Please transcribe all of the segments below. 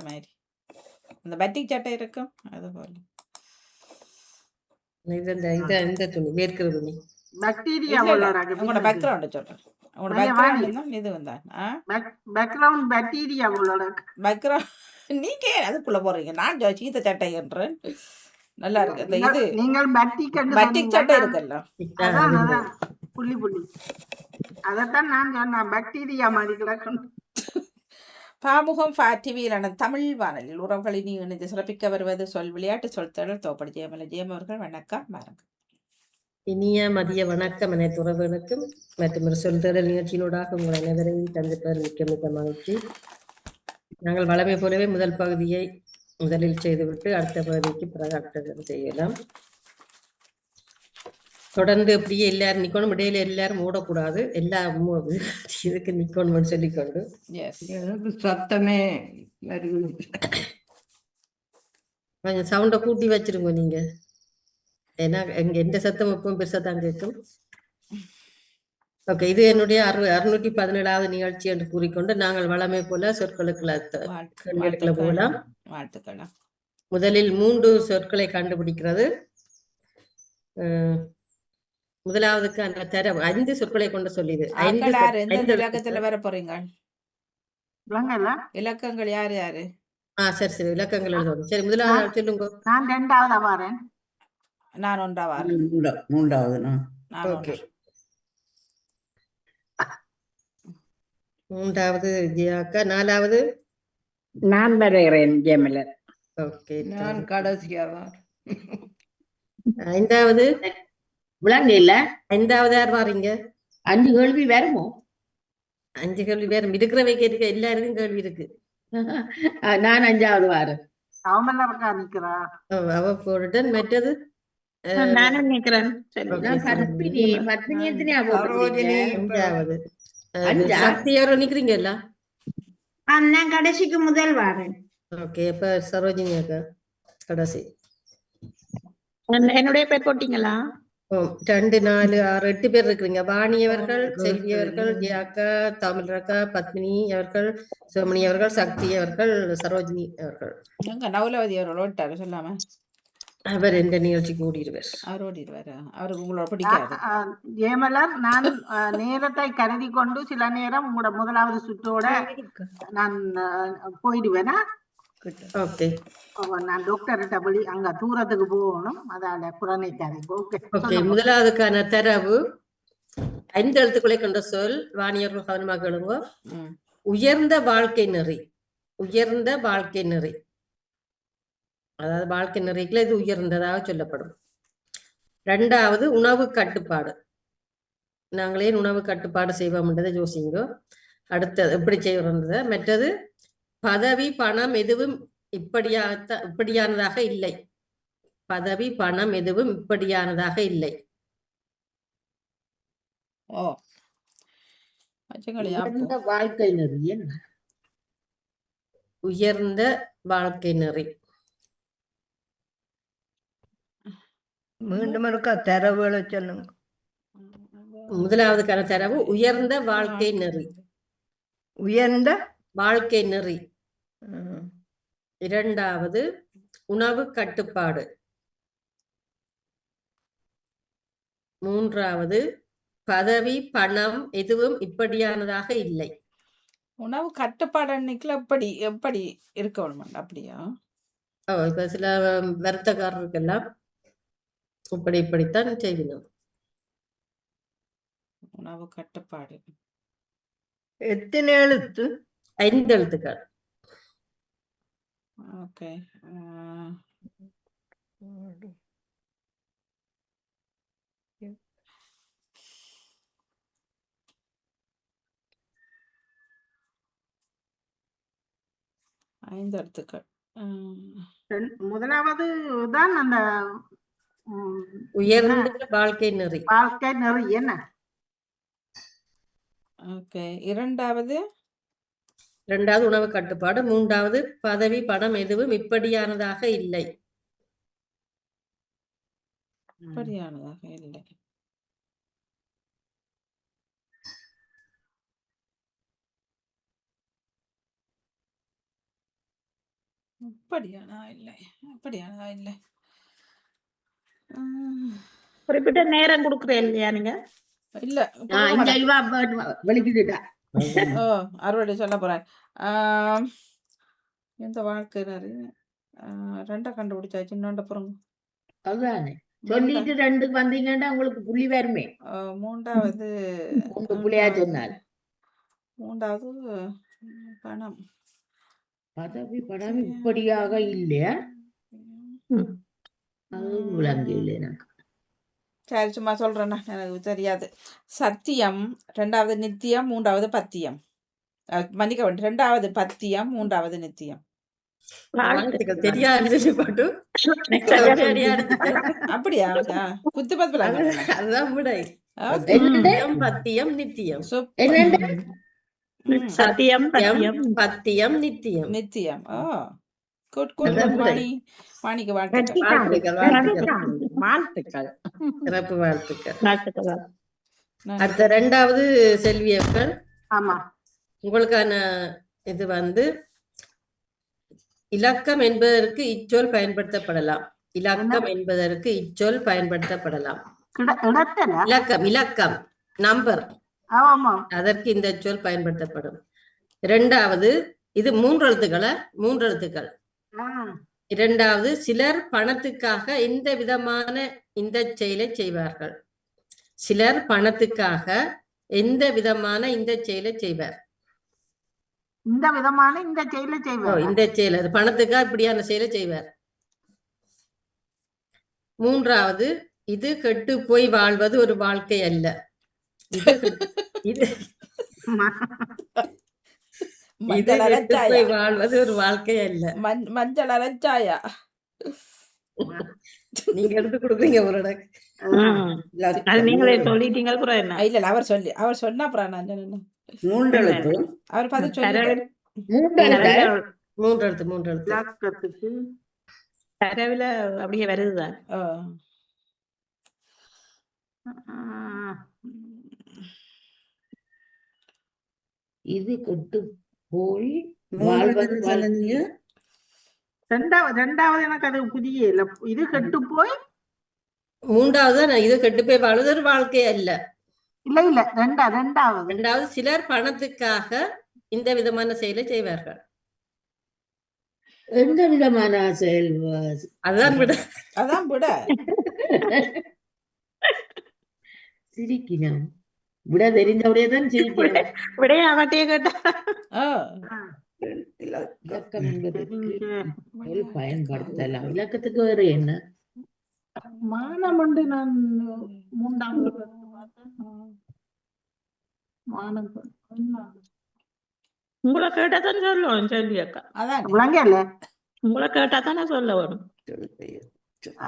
மாதிரி அந்த பட்டிக் சட்டை இருக்கும் அது போல. இந்த துணி வேர்க்கிற துணி பாக்டீரியா உங்களோட பேக்ரவுண்ட் சொல்றேன். உங்களோட பேக்ரவுண்ட் தான் இது வந்தான் பேக்ரவுண்ட் பாக்டீரியா பேக்ரவுண்ட் நீங்க அதுக்குள்ள போறீங்க. நான் சீத்த சட்டை என்றேன். நல்லா இருக்கு இந்த இது. நீங்கள் பட்டிக் சட்டை இருக்குல்ல அதான் புள்ளி புள்ளி அதத்தான் நான் சொன்னேன் பாக்டீரியா மாதிரி கிடக்கணும். பாமுகம் டிவியிலான தமிழ் வானொலியில் உறவுகளை நீ இணைந்து சிறப்பிக்க வருவது சொல் விளையாட்டு சொல் தடல் தோப்படி ஜெயமல ஜெயம் அவர்கள் வணக்கம் பாருங்க. இனிய மதிய வணக்கம் அனைத்து உறவுகளுக்கும் மற்றும் ஒரு சொல் தடல் நிகழ்ச்சியினூடாக உங்கள் அனைவரையும் தந்திப்பது மிக்க மிக்க மகிழ்ச்சி. நாங்கள் வளமை போலவே முதல் பகுதியை முதலில் செய்துவிட்டு அடுத்த பகுதிக்கு பிறகு அடுத்த செய்யலாம். தொடர்ந்து அப்படியே எல்லாரும் நிக்கணும், இடையில எல்லாரும் ஓடக்கூடாது, எல்லாரும் இதுக்கு நிக்கணும்னு சொல்லிக்கொண்டு சத்தமே கொஞ்சம் சவுண்ட கூட்டி வச்சிருங்க நீங்க. ஏன்னா எந்த சத்தம் எப்பவும் பெருசா தான் கேட்கும். ஓகே, இது என்னுடைய 617வது நிகழ்ச்சி என்று கூறிக்கொண்டு நாங்கள் வளமை போல சொற்களுக்குள்ள போகலாம். முதலில் 3 சொற்களை கண்டுபிடிக்கிறது. முதலாவதுக்கு அந்த தரம் 5 சொற்களை கொண்டு சொல்லிது. வர போறீங்க இலக்கங்கள் யாரு யாரு? சரி இலக்கங்கள் எழுதணும். சரி முதலாவது சொல்லுங்க. நான் 2வது வாரேன். நான் 1 வாரேன். 3வது ஓகே. 3வது ஜியாக்கா. 4வது நான் வருகிறேன் ஜெயமலர். ஓகே, நான் கடைசியா வரேன். 5வது விளங்க இல்ல. 5வது யார் வாரீங்க? 5 கேள்வி வருமோ? 5 கேள்வி வேற இருக்கிறவை கேட்டுக்க எல்லாருக்கும் கேள்வி இருக்கு. நான் 5வது வாரேன். அவ போட்டுடன் மற்றது நானும் நிக்கிறேன். சக்தியாரோ நிக்கிறீங்கல்ல? நான் கடைசிக்கு முதல் வாரேன். ஓகே, இப்ப சரோஜினி அக்கா கடைசி. என்னுடைய பேர் போட்டீங்களா? 2 4 6 8 பேர் இருக்கிறீங்க. வாணி அவர்கள், செல்வி அவர்கள், ஜியாக்கா, தமிழக்கா, பத்மினி அவர்கள், சோமணி அவர்கள், சக்தி அவர்கள், சரோஜினி அவர்கள். நவலவதி அவர்கள் சொல்லாம அவர் எந்த நிகழ்ச்சிக்கு ஓடிடுவார். அவருக்கு உங்களோட பிடிக்காது. ஜெயமலர், நான் நேரத்தை கருதி கொண்டு சில நேரம் உங்களோட முதலாவது சுற்றோட நான் போயிடுவேனா? ஓகே, நான் டாக்டர்கிட்ட போய் அங்க தூரத்துக்கு போகணும், அதால புறணை தரேன். ஓகே. முதலாவதுக்கான தரவு 5 எழுத்துக்களை கொண்ட சொல். வாணியர்கள் கவனமாக கேளுங்க. உயர்ந்த வாழ்க்கை நெறி. உயர்ந்த வாழ்க்கை நெறி, அதாவது வாழ்க்கை நெறிக்குள்ள இது உயர்ந்ததாக சொல்லப்படும். 2வது உணவு கட்டுப்பாடு. நாங்களே உணவு கட்டுப்பாடு செய்வோம்ன்றதை யோசிங்க. அடுத்தது எப்படி செய்யறத. மற்றது பதவி பணம் எதுவும் இப்படியானதாக இல்லை. பதவி பணம் எதுவும் இப்படியானதாக இல்லை. வாழ்க்கை நெறி என்ன? உயர்ந்த வாழ்க்கை நெறி. மீண்டும் இருக்கா தரவுகளை சொல்லுங்க. முதலாவதுக்கான தரவு உயர்ந்த வாழ்க்கை நெறி. உயர்ந்த வாழ்க்கை நெறி. 2வது உணவு கட்டுப்பாடு. 3வது பதவி பணம் எதுவும் இப்படியானதாக இல்லை. உணவு கட்டுப்பாடு அன்னைக்குல எப்படி எப்படி இருக்கணும் அப்படியா? இப்ப சில வருத்தக்காரருக்கெல்லாம் இப்படித்தான் செய்யணும். உணவு கட்டுப்பாடு எத்தனை எழுத்து? 5 எழுத்துக்கள். ஓகே. ஐந்து எழுத்துக்கள். முதலாவது தான் அந்த உயர்ந்த வாழ்க்கை நெறி. வாழ்க்கை நெறி என்ன? ஓகே. 2வது உணவு கட்டுப்பாடு. 3வது பதவி பணம் எதுவும் இப்படியானதாக இல்லை. இப்படியானதாக இல்லை. அப்படியானா இல்லை, அப்படியானா இல்லை. ம், குறிப்பிட்ட நேரம் கொடுக்குறேன் இல்லையா நீங்க? இல்ல இந்த கொடுக்க இவா வெளிக்கிட்டுட்டா. ஓ அறுவடை சொல்ல போறேன். ஆம், இந்த வாழ்க்கை நிறைய ரெண்டை கண்டுபிடிச்சாச்சு. இன்னொண்ட பிறகு அதுதானே சொல்லிட்டு ரெண்டுக்கு வந்தீங்கன்னா உங்களுக்கு புள்ளி வருமே. மூன்றாவது உங்க புள்ளையா மூன்றாவது சொன்னால் மூன்றாவது பணம். பதவி படம் இப்படியாக இல்லையா? அது விளங்கு இல்லை எனக்கு. சரி சும்மா சொல்றேன்னா எனக்கு தெரியாது. சத்தியம், ரெண்டாவது நித்தியம், மூன்றாவது பத்தியம். மன்னிக்க வேண்டும், ரெண்டாவது பத்தியம், மூன்றாவது நித்தியம். வாழ்த்துக்கள். தெரியாது சொல்லி போட்டு சரியா எடுத்துட்டேன். அப்படியா? குத்து பத்து அதுதான் விடை. என்னண்டு? சத்தியம், பத்தியம், நித்தியம். என்னண்டு? சத்தியம், பத்தியம், நித்தியம். நித்தியம். ஓ குட் குட் அதான் குட். விடை. வாணிக்கு வாழ்த்துக்கள். வாழ்த்துக்கள், வாழ்த்துக்கள். வாழ்த்துக்கள். சிறப்பு வாழ்த்துக்கள். வாழ்த்துக்கள். நன்றி. அடுத்த ரெண்டாவது செல்வியர்கள், ஆமா. உங்களுக்கான இது இலக்கம் என்பதற்கு இச்சொல் பயன்படுத்தப்படலாம். இலக்கம் என்பதற்கு இச்சொல் பயன்படுத்தப்படலாம். இடத்துல இலக்கம் நம்பர், ஆமா. அதற்கு இந்த சொல் பயன்படுத்தப்படும். இரண்டாவது, இது மூன்று எழுத்துக்கள். இரண்டாவது, சிலர் பணத்துக்காக இந்த விதமான இந்த செயலை செய்வார்கள். சிலர் பணத்துக்காக எந்த விதமான இந்த செயலை செய்வார். இந்த விதமான இந்த செயலை செய்வார். இந்த செயல், அது பணத்துக்காக இப்படியான செயலை செய்வார். மூன்றாவது, இது கெட்டு போய் வாழ்வது ஒரு வாழ்க்கை அல்ல. இது கெட்டு போய் வாழ்வது ஒரு வாழ்க்கை அல்ல. மஞ்சள் அரைச்சாயா நீங்க எடுத்து கொடுக்குறீங்க உங்களோட. நீங்களே சொல்லிட்டீங்க. இல்ல அவர் சொன்னா அப்புறம் நான் சொன்னேன். மூன்றெழுத்து. அவர் பார்த்து சொல்லி மூன்றெழுத்து. தரவுல அப்படியே வருதுதான். இது கெட்டு போய் வாழ்வது வாழ்க்கை. ரெண்டாவது எனக்கு அது புதிய இல்ல. இது கெட்டு போய், மூன்றாவது இது கெட்டு போய் வாழ்வது ஒரு வாழ்க்கை அல்ல. இல்ல ரெண்டாவது சிலர் பணத்துக்காக இந்த விதமான செயலை செய்வார்கள். எந்த விதமான செயல்? அதான் விட சிரிக்கணும். விட தெரிஞ்சவரே தான் சிரிக்கணும். விடைய அவட்டையே கேட்டா இலக்கம் என்பதற்கு பயன்படுத்தலாம். இலக்கத்துக்கு வேறு என்ன? மானம் உண்டு. நான் மூன்றாம் மானம் உங்களை கேட்டாதான் சொல்லுவோம். சொல்லி அக்கா விளங்கல. உங்களை கேட்டாதானே சொல்ல வரும்.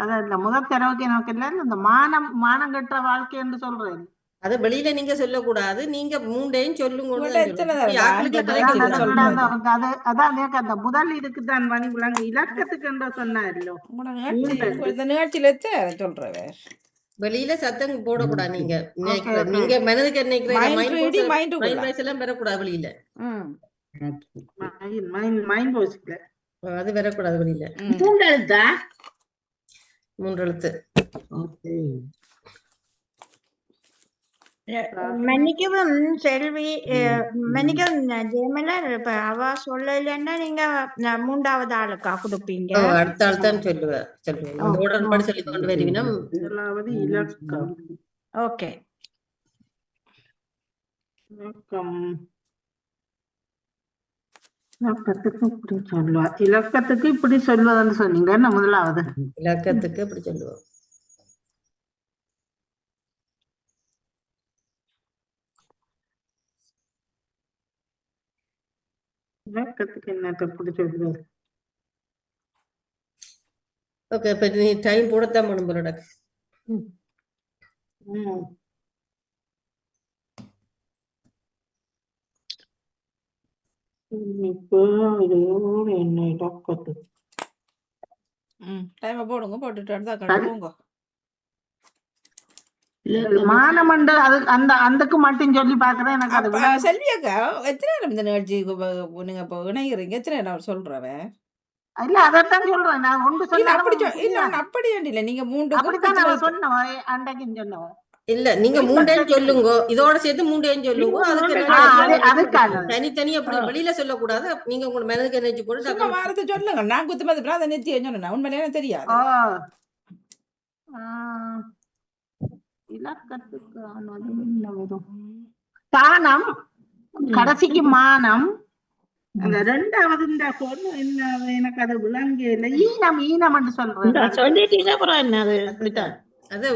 அதான் இந்த முதல் தடவைக்கு எனக்கு இல்ல, இந்த மானம் கெட்ட வாழ்க்கை என்று சொல்றேன். அத வெளியில நீங்க சொல்லக்கூடாது. நீங்க மூண்டையும் சொல்லுங்க. அதான் அந்த முதல் இதுக்குதான் மணி விளங்கு. இலக்கத்துக்கு என்று சொன்னாரோ இந்த நிகழ்ச்சியில சொல்றேன். வெளியில சத்தம் போடக்கூடாது. நீங்க மனதுக்கு எல்லாம் பெறக்கூடாது வெளியில. அது வரக்கூடாது வெளியில. மூன்றெழுத்து. மன்னிக்கவும் செல்வி, மன்னிக்கவும் ஜெயமலர். இப்ப அவ சொல்லலன்னா நீங்க மூன்றாவது ஆளுக்கா கொடுப்பீங்க? அடுத்த ஆள் தான் சொல்லுவேன். உடன்படி சொல்லி கொண்டு வருவீங்கன்னா இலக்கம். ஓகே. இலக்கத்துக்கு இப்படி சொல்லுவதுன்னு சொன்னீங்க. முதலாவது இலக்கத்துக்கு இப்படி சொல்லுவோம். இலக்கத்துக்கு என்ன இப்படி சொல்லுவது? ஓகே, இப்ப நீ டைம் போடத்தான் பண்ணும் போலோட. என்ன இலக்கத்து டைம் போடுங்க. போட்டுட்டு மானமண்டு அது அந்தக்கு மட்டும் சொல்லி பாக்குறேன். எனக்கு அது செல்வியாக்கா எத்தனை நேரம் இந்த நிகழ்ச்சி நீங்க இப்போ இணைகிறீங்க? எத்தனை நேரம் சொல்றவன் இல்ல அதைத்தான் சொல்றேன் நான் ஒன்று இல்ல அப்படி சொன்னாலும் இல்ல ஒண்ணு அப்படி இல்ல நீங்க மூண்டுக்கும் அப்படித்தான் அவ குத்துனதுக்கு சொன்னவன் அன்றைக்கு சொன்னவன் இல்ல நீங்க மூண்டையும் சொல்லுங்க, இதோட சேர்த்து மூண்டையும் சொல்லுங்க. அதுக்கு அதுக்கான தனித்தனி அப்படி வெளியில சொல்லக்கூடாது. நீங்க உங்க மனதுக்கு நினைச்சு போட்டு சும்மா டக்குனு வாரத்தை சொல்லுங்க. நான் குத்துமதி அதை நித்திய சொன்னேன். உண்மையிலே எனக்கு தெரியாது. இலக்கத்துக்கு ஆனது என்ன வரும்? தானம் கடைசிக்கு மானம். அந்த ரெண்டாவது இந்த பொண்ணு என்ன எனக்கு அது விளங்கல. ஈனம் ஈனம் என்று சொல்றேன். சொல்லிட்டீங்க அப்புறம் என்ன அது இப்படித்தான். அது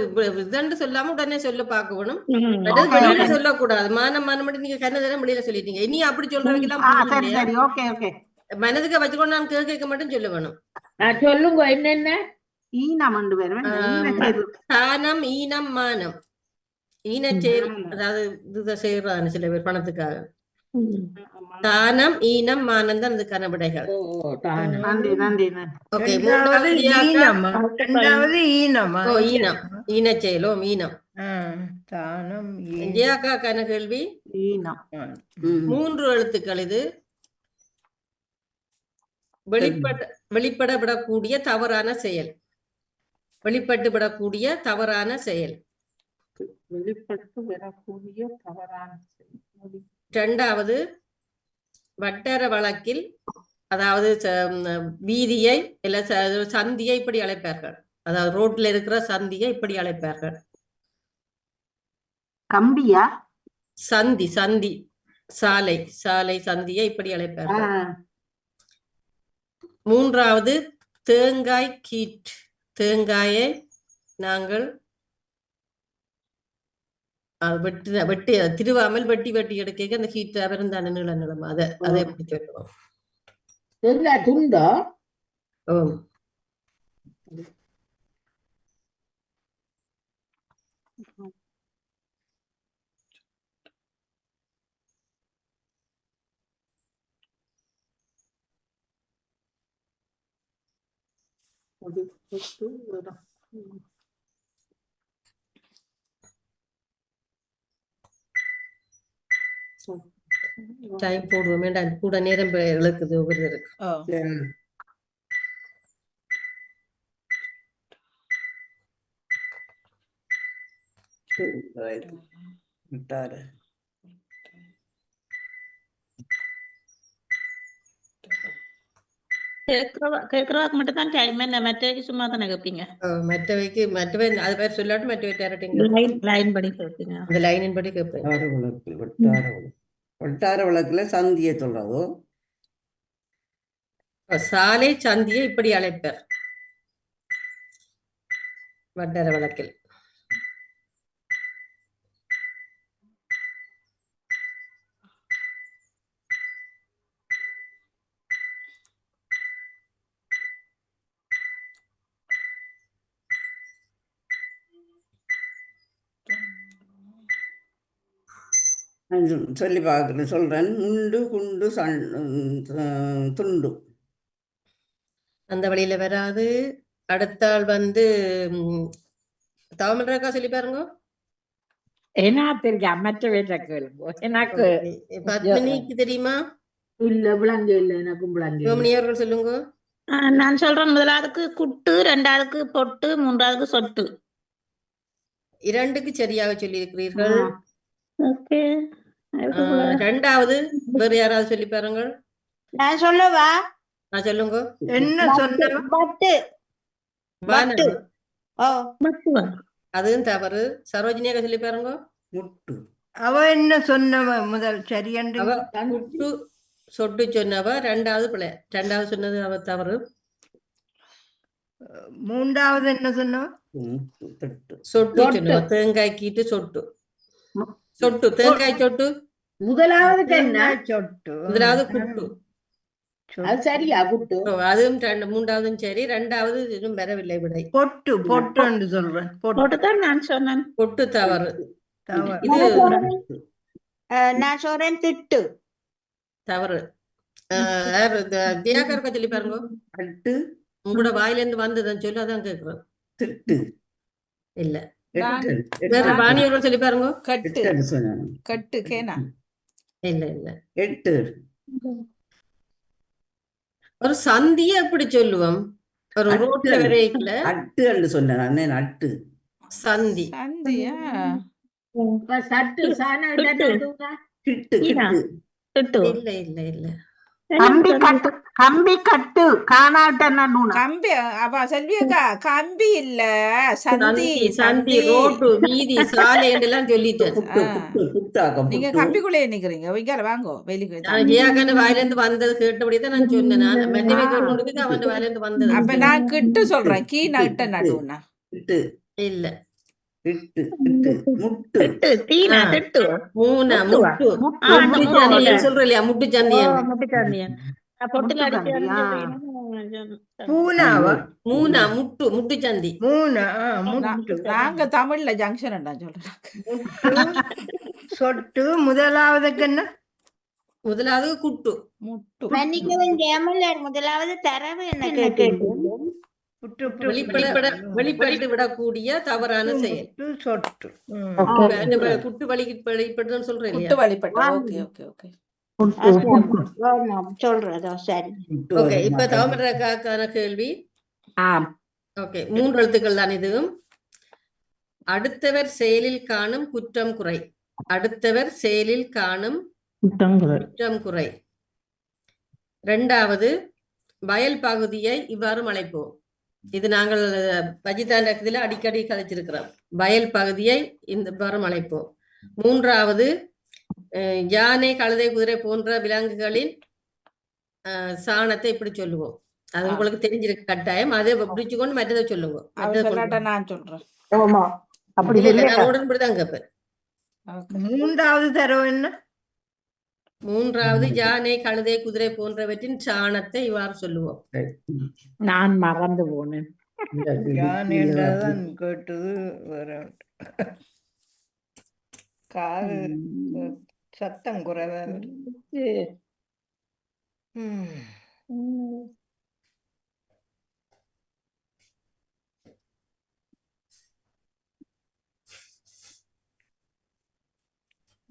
இதண்டு சொல்லாம உடனே சொல்ல பார்க்கணும். Okay, வெளியில okay. சொல்லக்கூடாது. மானம் மானம் மட்டும் நீங்க கண்ணதெல்லாம் வெளியில சொல்லிட்டீங்க. இனி அப்படி சொல்றவங்க சரி சரி ஓகே ஓகே. மனதுக்கு வச்சுக்கொண்டு நான் கேட்க மட்டும் சொல்ல வேணும். சொல்லுங்க என்னென்ன ஈனம் என்று வருவேன். தானம் ஈனம் மானம். ஈனச்செயல் அதாவது இது செய்யறாங்க சில பேர் பணத்துக்காக. தானம் ஈனம் மானம் தான் அதுக்கான விடைகள். நன்றி நன்றி நன்றி. ஓகே, ரெண்டாவது ஈனமா? ரெண்டாவது ஈனமா? ஈனம் ஈனச்செயலோ ஈனம். தானம் ஜியாக்கான கேள்வி. ஈனம் 3 எழுத்துக்கள். இது வெளிப்பட விடக்கூடிய தவறான செயல். வெளிப்பட்டு விடக்கூடிய தவறான செயல். வெளிப்பட்டு வரக்கூடிய தவறான செயல். இரண்டாவது வட்டார வழக்கில், அதாவது வீதியை இல்ல சந்தியை இப்படி அழைப்பார்கள். அதாவது ரோட்ல இருக்கிற சந்தியை இப்படி அழைப்பார்கள். கம்பியா? சந்தி சந்தி சாலை சாலை சந்தியை இப்படி அழைப்பார்கள். மூன்றாவது தேங்காய் கீட். தேங்காயை நாங்கள் வெட்டி திருவாமல் வெட்டி வெட்டி எடுக்க அந்த கீட்டா இருந்தான நீள நிலமா அதை எப்படி சொல்லுவோம்? துண்டா? டைம் போடுவோம் வேண்டாம், கூட நேரம் இழுக்குது ஒவ்வொருத்தருக்கு. கேக்குறவாக்கு மட்டும் தான் டைம். என்ன மற்றவைக்கு சும்மா தானே கேட்பீங்க? மற்றவை அது பேர் சொல்லாட்டு மற்றவை லைன் படி கேட்பீங்க. அந்த லைனின் படி கேட்பேன். வட்டார வழக்குல சந்தியை சொல்றதோ, சாலை சந்தியை இப்படி அழைப்பர் வட்டார வழக்கில். சொல்லி பார்க்குறேன், சொல்றேன். முண்டு குண்டு துண்டு அந்த வழியில வராது. அடுத்தாள் வந்து தாமரக்கா சொல்லி பாருங்க. ஏன்னா தெரியும் மற்றவை கேளுங்க. எனக்கு பத்மினிக்கு தெரியுமா? இல்ல விளங்க இல்ல. எனக்கும் விளங்க. யோமினி அவர்கள் சொல்லுங்க. நான் சொல்றேன். முதலாவதுக்கு குட்டு, ரெண்டாவதுக்கு பொட்டு, மூன்றாவதுக்கு சொட்டு. 2க்கு சரியாக சொல்லி இருக்கிறீர்கள். ஓகே. ரெண்டாவது வேற யாராவது சொல்லி பாருங்க. நான் சொல்லவா? நான் சொல்லுங்க. என்ன சொன்ன? பட்டு. வானம். ஓ அதுவும் தவறு. சரோஜினியாக சொல்லி பாருங்க. முட்டு. அவ என்ன சொன்னவ முதல் சரியண்டு? அவ முட்டு சொட்டு சொன்னவ. ரெண்டாவது பிள்ளை. ரெண்டாவது சொன்னது அவ தவறு. மூன்றாவது என்ன சொன்னவ? சொட்டு சொன்னவ. தேங்காய் கீட்டு சொட்டு. சொட்டு தேங்காய் சொட்டு. முதலாவது என்ன? சொட்டு. முதலாவது குட்டு. அது சரியா குட்டு? அதுவும் மூன்றாவதும் சரி. ரெண்டாவது இன்னும் வரவில்லை விடை. பொட்டு பொட்டு சொல்றேன். பொட்டுதான் நான் சொன்னேன். பொட்டு தவறு. இது நான் சொல்றேன் திட்டு. தவறு. தியாகர் சொல்லி பாருங்க. கட்டு. உங்களோட வாயில இருந்து வந்ததுன்னு சொல்லி அதான் கேக்குறேன். திட்டு இல்ல. வேற வாணியவர்கள் சொல்லி பாருங்க. கட்டு கட்டு கேனா. இல்ல இல்ல. 8 ஒரு சந்தியை எப்படி சொல்லுவோம்? ஒரு ரோட்ல வரைக்குல அட்டு என்று சொன்னேன் அண்ணன் அட்டு சந்தி. சந்தியா இப்ப சட்டு சாணம் கிட்டு. என்ன கிட்டு ஈனா. கிட்டு கிட்டு. இல்ல இல்ல இல்ல கம்பி கட்டு காணாட்டன்னா கம்பி அப்ப செல்வியக்கா கம்பி இல்ல சந்தி சந்தி சந்தி சந்தி ரோட்டு வீதி சாலை எல்லாம் சொல்லிட்டேன். புட்டு ஆ. புட்டு புட்டாக்கம் நீங்க புட்டு கம்பிக்குள்ளே நிக்கிறீங்க வைக்கால வாங்கோ வெளிக்கு நான் ஜியாக்கான வாயில இருந்து வந்தது கேட்டபடிதான் நான் சொன்னேன். நான் மெட்டவே சொல்லிட்டு அவன் வாயில இருந்து வந்தது அப்ப நான் கிட்டு சொல்றேன் கீ நட்ட கிட்டு நடுவுனா கிட்டு இல்ல. கிட்டு கிட்டு முட்டு திட்டு. தீனா ஆ. திட்டு. மூணா முட்டுவா? முட்டு ஆ, முட்டு முட்டு சந்தியன்னு சொல்ற இல்லையா? முட்டு ஓ, சந்தியன். முட்டுச்சாந்தியன். பொட்டுல அடிச்சு பூனாவா? மூணா முட்டு முட்டு சந்தி. மூணா முட்டு நாங்க தமிழ்ல ஜங்ஷன் சொல்றோம் முட்டு சொட்டு. முதலாவதுக்கு என்ன? முதலாவது குட்டு. முட்டு மன்னிக்கவும் ஜெயமலர், முதலாவது தரவு என்ன கேட்டீங்க? புட்டு வெளிப்பட்டு விடக்கூடிய தவறான செயல். முட்டு சொட்டு. நம்ம குட்டு வெளிப்படுதுன்னு சொல்றேன் குட்டு இல்லையா? வழிபட்ட ஓகே ஓகே ஓகே சொல்றதோ சரி. புட்டு ஓகே, வரும் இப்ப தாமரக்கான கேள்வி. ஆம் ஓகே, 3 எழுத்துக்கள் தான் இதுவும். அடுத்தவர் செயலில் காணும் குற்றம் குறை. அடுத்தவர் செயலில் காணும் குற்றம் குறை. 2வது வயல் பகுதியை இவ்வாறு அழைப்போம். இது நாங்கள் பஜிதாண்டத்தில் அடிக்கடி கதைச்சிருக்கிறோம். வயல் பகுதியை இவ்வாறு அழைப்போம். 3வது யானை கழுதை குதிரை போன்ற விலங்குகளின் சாணத்தை இப்படி சொல்லுவோம். அது உங்களுக்கு தெரிஞ்சிருக்கு கட்டாயம். அதை பிடிச்சு கொண்டு மற்றதை சொல்லுவோம். அவர் சொல்லாட்ட நான் சொல்றேன் ஆமா அப்படி நான் உடன்படிதான் கேட்பேன். ஓகே மூன்றாவது தரவு என்ன? 3வது யானை கழுதை குதிரை போன்றவற்றின் சாணத்தை இவ்வாறு சொல்லுவோம். நான் மறந்து போனேன். யான் என்றதான் கேட்டது வேற. காது சத்தம் குறைவா வருது.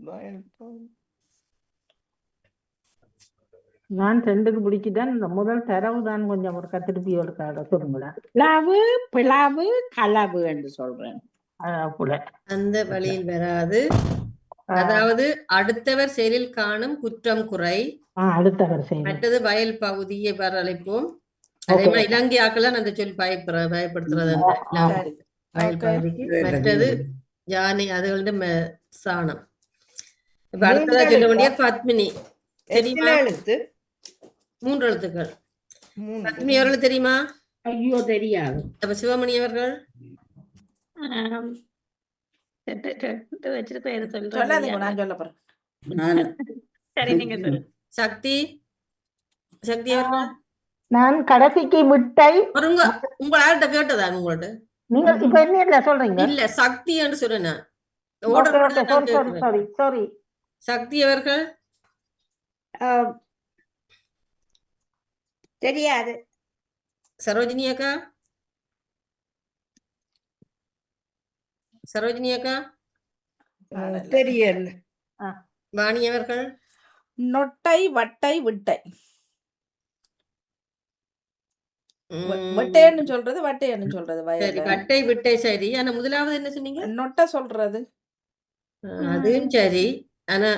வயல் பகுதி. நான் ரெண்டுக்கு பிடிச்சிட்டேன். இந்த முதல் தரவு தான் கொஞ்சம் ஒரு திருப்பி ஒரு சொல்லுங்களேன். பிளவு களவு என்று சொல்றேன். அந்த வழியில் வராது. அதாவது அடுத்தவர் செயலில் காணும் குற்றம் குறை. அடுத்தவர் செயல். மற்றது வயல் பகுதியை வர அழைப்போம். அதே மாதிரி இலங்கை ஆக்கெல்லாம் அந்த சொல்லி பயப்படுத்துறது அந்த வயல் பகுதிக்கு. மற்றது யானை அதுகளோட சாணம். இப்ப அடுத்ததா சொல்ல வேண்டிய பத்மினி தெரியுமா? எத்தனை எழுத்து? 3 எழுத்துக்கள். 3. பத்மினி அவர்களுக்கு தெரியுமா? ஐயோ தெரியாது. அப்ப சிவமணி அவர்கள் சொல்லாதீங்க நான் சொல்ல போறேன் நான் சரி, நீங்க சொல்லு. சக்தி சக்தி அவர்கள் நான் கடைசிக்கு விட்டை. உங்க ஆள்கிட்ட கேட்டதா உங்கள்ட்ட? நீங்க இப்ப என்ன சொல்றீங்க? இல்ல சக்தி என்று சொன்னேன். சாரி. சக்தி அவர்கள் தெரியாது. சரோஜினி அக்கா தெரியல. வாணி அவர்கள் நொட்டை வட்டை விட்டை. வட்டைன்னு சொல்றது வட்டைன்னு சொல்றது சரி, வயல்ல. வட்டை விட்டை சரி. ஆனா முதலாவது என்ன சொன்னீங்க? நொட்டை சொல்றது. அதுவும் சரி. ஆனா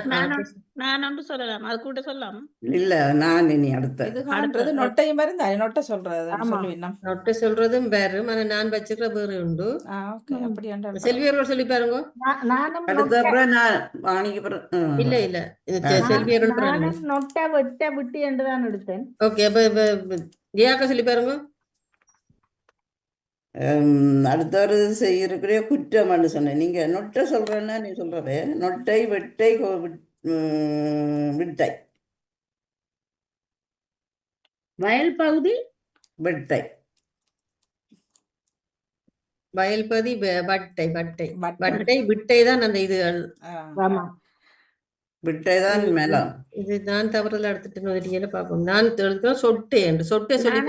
நான் ஒன்று சொல்லலாம், அது கூட சொல்லலாம். இல்ல நான் இனி அடுத்த இது காண்றது நொட்டையும் மருந்து நொட்டை சொல்றது சொல்லுவீங்க. நொட்டை சொல்றதும் வேறும். ஆனா நான் வச்சுக்கிற வேறு உண்டு. ஓகே அப்படி செல்வி அவர்கள் சொல்லி பாருங்க. அடுத்த அப்புறம் நான் வாணிக்கு அப்புறம் இல்ல இல்ல செல்வி அவர்கள் நொட்டை வெட்ட விட்டு என்றுதான் எடுத்தேன். ஓகே, அப்ப ஜியாக்கா சொல்லி பாருங்க. அடுத்தவர் செய்யக்கூடிய குற்றம்னு சொன்னேன். நீங்க நொட்டை சொல்றேன்னா நீ சொல்றதே நொட்டை வெட்டை விட்டை. வயல் பகுதி வெட்டை வயல் பகுதி வட்டை வட்டை வட்டை விட்டை தான் அந்த இது. விட்டைதான் மேலம். இது நான் தவறுதல் எடுத்துட்டு தெரியல பாப்போம். நான் எடுத்துக்கிறேன் சொட்டை என்று. சொட்டை சொல்லி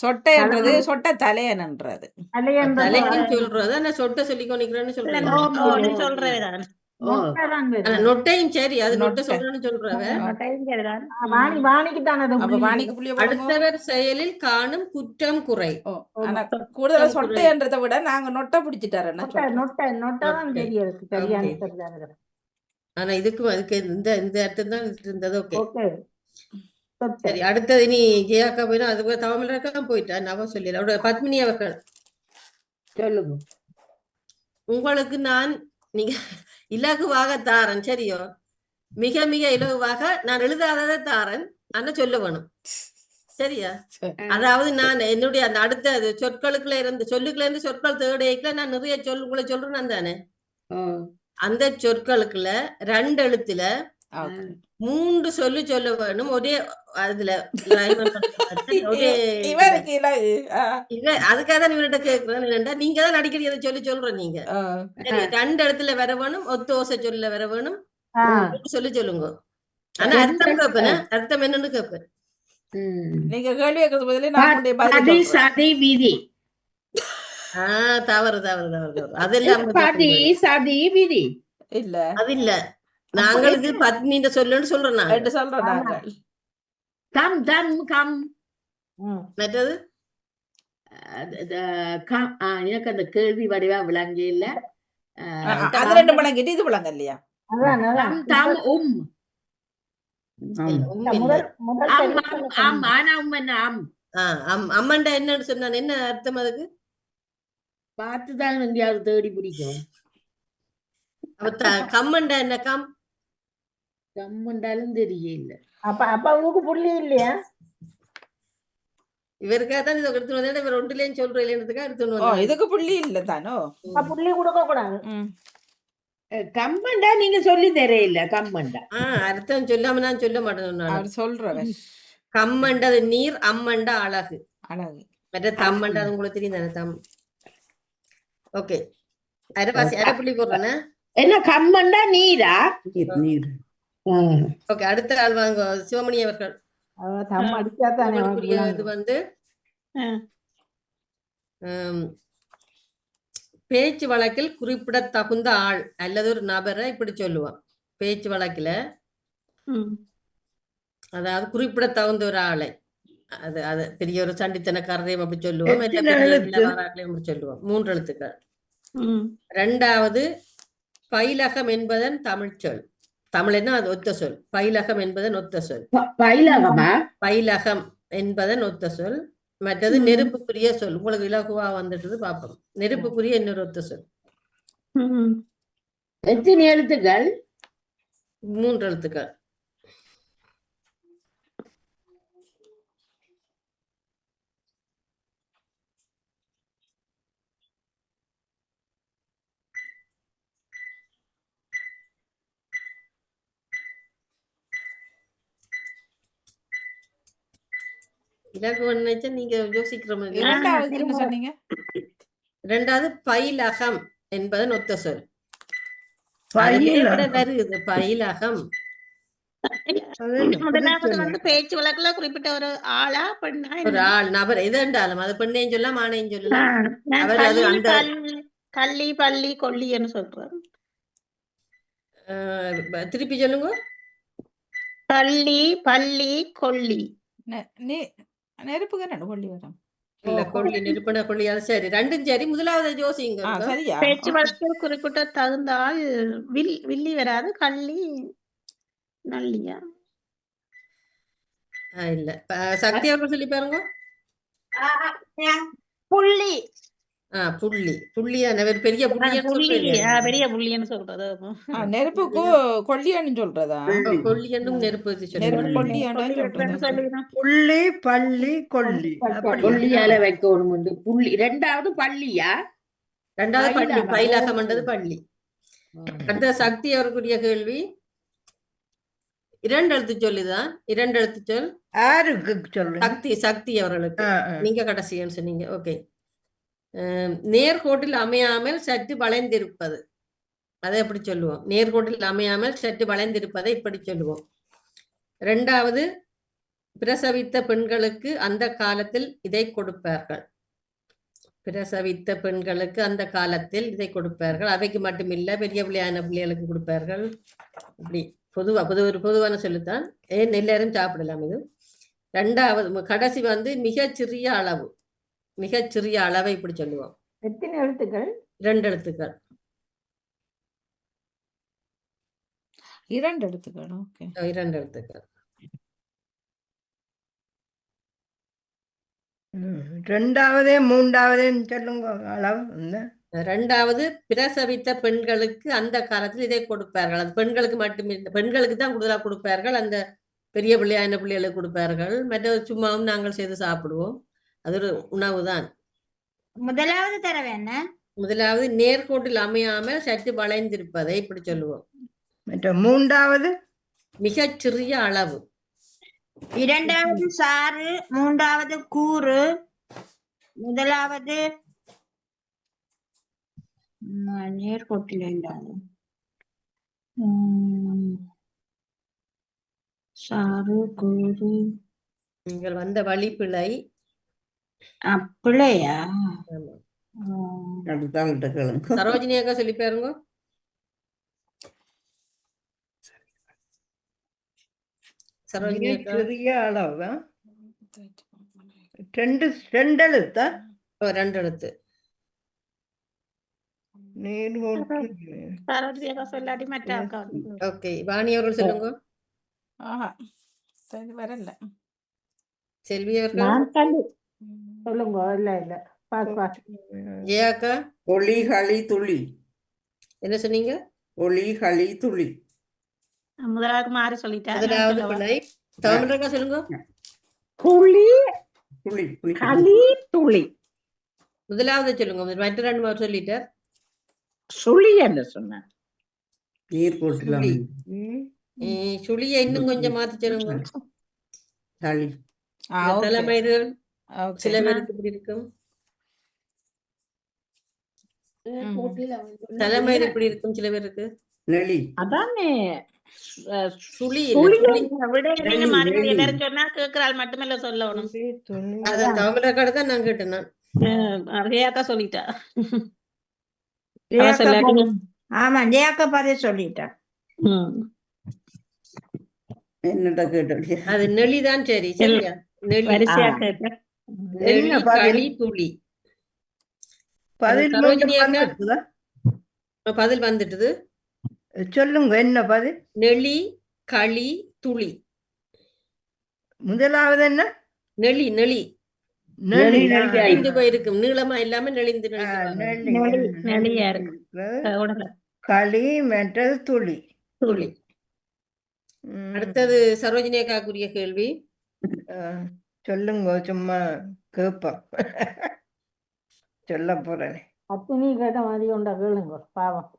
சொட்டை என்றது சொட்டை தலையன்றது. தலைக்குன்னு சொல்றது. ஆனா சொட்டை சொல்லி கொண்டிருக்கிறேன்னு சொல்றேன். சொல்றேன். ஓ நொட்டைதான் ஆனா வருது. நொட்டையும் சரி, அது நொட்டை நொட்டை. சொல்றேன்னு சொல்றவ. வாணிக்கு தான் அது அப்ப புள்ளி. வாணிக்கு புள்ளிய போடுங்க. அடுத்தவர் செயலில் காணும் குற்றம் குறை. ஓ, ஆனா கூடுதலா சொட்டைன்றதை விட நாங்க நொட்டை பிடிச்சிட்டாருன்னா நொட்டை தான் நொட்டை. தெரியாது சரியான Okay. சரிதான். ஆனா இதுக்கும் அதுக்கு இந்த அர்த்தம் தான் இருந்தது. ஓகே, ஓகே சொட்டை. சரி. அடுத்தது நீ ஜெயாக்கா போயிடும். அது தமிழருக்கா போயிட்டா நவ சொல்லல. அவரோட பத்மினி அவர்கள், சொல்லுங்க. உங்களுக்கு நான் நீங்க இலகுவாக தாரன், சரியோ? மிக மிக இலகுவாக நான் எழுதாததை தாரன், ஆனா சொல்ல வேணும், சரியா? அதாவது நான் என்னுடைய அந்த அடுத்த சொல்லுக்குள்ள இருந்து சொற்கள் தேடைக்குள்ள நான் நிறைய உங்களை சொல்றேன் தானே. அந்த சொற்களுக்குள்ள 2 எழுத்துல 3 சொல்ல வேணும். ஒரே அதுல ஒரே இவருக்கு இலகு. அதுக்காக தான் இவர்கிட்ட கேட்கிறேன். நீங்க தான் அடிக்கடி அதை சொல்ற நீங்க. சரி, 2 இடத்துல வர வேணும், ஒத்த ஓசை சொல்ல வர வேணும், சொல்லுங்க. ஆனா அர்த்தம் கேட்பேன், அர்த்தம் என்னன்னு கேட்பேன். நீங்க கேள்வி கேட்கறது பதிலே நான் உங்களுடைய பதில் பதி சொல்றேன். சதி விதி. தவறு. அதெல்லாம் பதி சதி விதி இல்ல அது இல்ல. நாங்களுக்கு பத்னின்ற சொல்லுன்னு சொல்றேன் நாங்க. என்று சொல்றோம் நாங்கள். கம் தம் கம். மற்றது எனக்கு அந்த கேள்வி வடிவா விளங்கி இல்ல. அது 2 விளங்கிட்டு இது விளங்க இல்லையா? கம் தம் ஆனா அம்மன்டா என்னன்னு சொன்னான், என்ன அர்த்தம் அதுக்கு? பார்த்துதான் எங்கேயாவது தேடி பிடிக்கும். கம்மண்டா என்ன? கம்முண்டாலும் தெரியல. அப்ப உங்களுக்கு புள்ளி இல்லையா? இவருக்காக தான் இதை எடுத்து வந்தேன். இவர் ஒன்றுலேயும் சொல்றேன் எடுத்து இதுக்கு புள்ளி இல்ல தானோ, புள்ளி கொடுக்க கூடாது. கம்மண்டா நீங்க சொல்லி தெரியல. கம்மண்டா அர்த்தம் சொல்லாம நான் சொல்ல மாட்டேன். அவர் சொல்றவர் கம்மண்டது நீர், அம்மண்டா அழகு. அழகு. மற்ற தம்மண்டா உங்களுக்கு தெரியும் தானே. தம். ஓகே, அரை புள்ளி போடுறேன்னு. என்ன கம்மண்டா நீரா? நீர். ஓகே, அடுத்த ஆள் வாங்க, சிவமணி அவர்கள். இது வந்து பேச்சு வழக்கில் குறிப்பிடத்தகுந்த ஆள் அல்லது ஒரு நபரை இப்படி சொல்லுவான். பேச்சு வழக்கில அதாவது குறிப்பிடத்தகுந்த ஒரு ஆளை, அது பெரிய ஒரு சண்டித்தனக்காரரையும் அப்படி சொல்லுவோம், அப்படி சொல்லுவோம். 3 எழுத்துக்கள். 2வது பயிலகம் என்பதன் தமிழ் சொல். தமிழ்னா அது ஒத்த சொல். பயிலகம் என்பதன் ஒத்த சொல். பயிலகம் என்பதன் ஒத்த சொல். மற்றது நெருப்புக்குரிய சொல். உங்களுக்கு இலகுவா வந்துட்டு பாப்போம். நெருப்புக்குரிய இன்னொரு ஒத்த சொல். எத்தனை எழுத்துக்கள்? 3 எழுத்துக்கள். இலகுவன் நீங்க யோசிக்கிற மாதிரி. 2வது என்ன சொன்னீங்க? 2வது பயிலகம் என்பதன் ஒத்த சொல். வருது பயிலகம். முதலாவது வந்து பேச்சு வழக்குல குறிப்பிட்ட ஒரு ஆளா பெண்ணா? ஒரு ஆள், நபர், எதாண்டாலும் அது பெண்ணையும் சொல்லலாம், ஆணையும் சொல்லலாம். கள்ளி பள்ளி கொல்லின்னு சொல்றேன். திருப்பி சொல்லுங்க. கள்ளி பள்ளி கொல்லி. நெருப்புக்கு 2 கொல்லி வரும். இல்ல, கொல்லி நெருப்புனா கொல்லியா? சரி, 2ம் சரி. முதலாவது யோசிங்க. சரியா? பேச்சு வழக்கில் குறிப்பிட்ட தகுந்தால் வில்லி வராது. கள்ளி நல்லியா? இல்ல, சக்தி அவர்கள் சொல்லி பாருங்க. புள்ளி. புள்ளி. புள்ளியான பெரிய பெரிய புள்ளின்னு சொல்றது. நெருப்புக்கு கொல்லியான்னு சொல்றதா? கொல்லியன்னும் நெருப்பு புள்ளி பள்ளி கொல்லி. கொல்லியால வைக்கணும். புள்ளி. 2வது பள்ளியா? 2வது பள்ளி. பயிலகம் என்றது பள்ளி. அடுத்த சக்தி அவருக்குரிய கேள்வி 2 எழுத்து சொல்லுதான். 2 எழுத்து சொல். யாருக்கு சொல்லுங்க? சக்தி அவர்களுக்கு. நீங்க கடைசின்னு சொன்னீங்க. ஓகே. நேர்கோட்டில் அமையாமல் சற்று வளைந்திருப்பது, அதை எப்படி சொல்லுவோம்? நேர்கோட்டில் அமையாமல் சற்று வளைந்திருப்பதை இப்படி சொல்லுவோம். 2வது பிரசவித்த பெண்களுக்கு அந்த காலத்தில் இதை கொடுப்பார்கள். பிரசவித்த பெண்களுக்கு அந்த காலத்தில் இதை கொடுப்பார்கள். அவைக்கு மட்டுமில்லை, பெரிய பிள்ளையான பிள்ளைகளுக்கு கொடுப்பார்கள். இப்படி ஒரு பொதுவான சொல்லுத்தான். ஏன் எல்லாரும் சாப்பிடலாம் இது. ரெண்டாவது கடைசி வந்து மிகச்சிறிய அளவு. மிகச்சிறிய அளவை இப்படி சொல்லுவோம். எத்தனை எழுத்துக்கள்? 2 எழுத்துக்கள். 2 எழுத்துக்கள். ஓகே. 2 எழுத்துக்கள். ரெண்டாவதே மூன்றாவதேன்னு சொல்லுங்க அளவு. ரெண்டாவது பிரசவித்த பெண்களுக்கு அந்த காலத்தில் இதை கொடுப்பார்கள். அது பெண்களுக்கு மட்டுமே, பெண்களுக்கு தான் கூடுதலாக கொடுப்பார்கள். அந்த பெரிய பிள்ளையான பிள்ளைகளுக்கு கொடுப்பார்கள். மற்ற சும்மாவும் நாங்கள் செய்து சாப்பிடுவோம். அது ஒரு உணவு தான். முதலாவது தடவை என்ன? முதலாவது நேர்கோட்டில் அமையாமல் சற்று வளைந்திருப்பதை இப்படி சொல்லுவோம். மற்ற மூன்றாவது மிகச்சிறிய அளவு. இரண்டாவது சாறு, மூன்றாவது கூறு, முதலாவது நேர்கோட்டில் இல்லாது சாறு கூறு. நீங்கள் வந்த வழி பிழை. பிள்ளையா? அடுத்த ஆள்கிட்ட கேளுங்க. சரோஜினி அக்கா சொல்லி பாருங்க. சரோஜினி அக்கா. சிறிய அளவுதான். 2 எழுத்தா? 2 எழுத்து. சொல்லாடி மற்ற ஓகே, வாணி அவர்கள் சொல்லுங்க. சரி, வரல. செல்வி அவர்கள் சொல்லுங்க. இல்ல ஜெயாக்கா. ஒளி களி துளி. என்ன சொன்னீங்க? ஒளி களி துளி. முதலாவது மாறி சொல்லிட்டேன். முதலாவது பிள்ளை. தமிழக்கா சொல்லுங்க. துளி துளி துளி. களி துளி. முதலாவது சொல்லுங்க. மற்ற 2 மாதம் சொல்லிட்டார். சுழி என்று சொன்ன. நீர்கோட்டில் சுழிய இன்னும் கொஞ்சம் மாத்தி சொல்லுங்க. களி. தலைமயிர்கள் சில பேருக்கு இப்படி இருக்கும். தலைமயிர் இப்படி இருக்கும் சில பேருக்கு. நெளி. அதானே சுழி. எல்லாரும் சொன்னா கேக்குறாள் மட்டுமல்ல சொல்லணும். அதான் தமிழக்காடு தான் நான் கேட்டேன். ஜெயாக்கா சொல்லிட்டா. ஆமா, ஜெயாக்கா பாரு சொல்லிட்டா. என்னடா கேட்டீங்க? அது நெளிதான். சரி, சரியா? வரிசையா கேட்டேன். நெளி களி துளி. பதில் வந்துட்டுது. சொல்லுங்க, என்ன பதில்? நெளி களி துளி. முதலாவது என்ன? நெளி. நெளி நெளிந்து போயிருக்கும். நீளமா இல்லாம நெளிந்து நெளியா இருக்கு. களி மற்றது துளி. துளி. அடுத்தது சரோஜினி அக்காக்குரிய கேள்வி. சொல்லுங்க, சும்மா கேப்போம். சொல்ல போறேன். அத்தினி கேட்ட மாதிரி உண்டா கேளுங்க, பாவம்.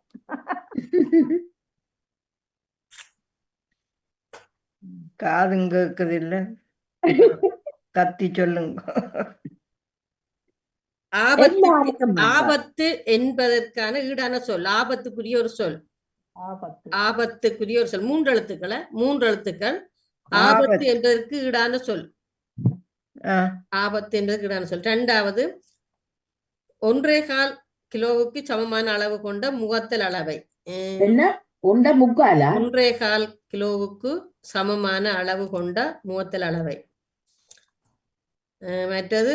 காதும் கேக்குது இல்ல, கத்தி சொல்லுங்க. ஆபத்து என்பதற்கான ஈடான சொல். ஆபத்துக்குரிய ஒரு சொல். ஆபத்துக்குரிய ஒரு சொல். 3 எழுத்துக்களை. 3 எழுத்துக்கள். ஆபத்து என்பதற்கு ஈடான சொல். ஆபத்து என்பதற்கு ஈடான சொல். இரண்டாவது, 1.25 கிலோவுக்கு சமமான அளவு கொண்ட முகத்தல் அளவை. 1.25 கிலோவுக்கு சமமான அளவு கொண்ட முகத்தல் அளவை. மற்றது,